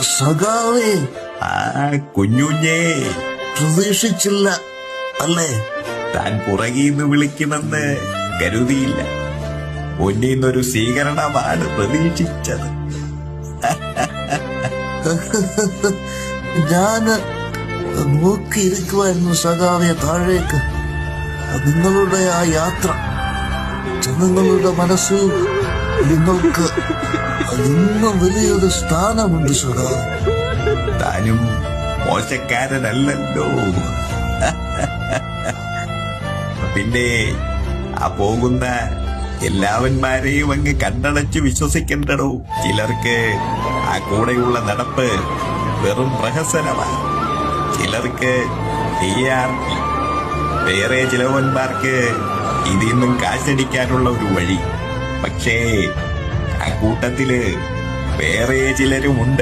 സഖാവേ, കുഞ്ഞുഞ്ഞേ, പ്രതീക്ഷിച്ചില്ല അല്ലേ? താൻ പുറകീന്ന് വിളിക്കുമെന്ന് കരുതിയില്ല. മുന്നീന്നൊരു സ്വീകരണമാണ് പ്രതീക്ഷിച്ചത്. ഞാന് നോക്കിയിരിക്കുമായിരുന്നു സഖാവെ താഴേക്ക്. നിങ്ങളുടെ ആ യാത്ര, ജനങ്ങളുടെ മനസ്സിൽ നിങ്ങൾക്ക് ഇന്നും വലിയൊരു സ്ഥാനമുണ്ട് സഖാവ്. താനും മോശക്കാരനല്ലല്ലോ. പിന്നെ ആ പോകുന്ന എല്ലാവന്മാരെയും അങ്ങ് കണ്ണടച്ച് വിശ്വസിക്കണ്ടടോ. ചിലർക്ക് ആ കൂടെയുള്ള നടപ്പ് വെറും പ്രഹസനമാണ്. ചിലർക്ക് TRP. വേറെ ചിലവന്മാർക്ക് ഇതിൽ നിന്നും കാശടിക്കാനുള്ള ഒരു വഴി. പക്ഷേ ആ കൂട്ടത്തില് വേറെ ചിലരുമുണ്ട്.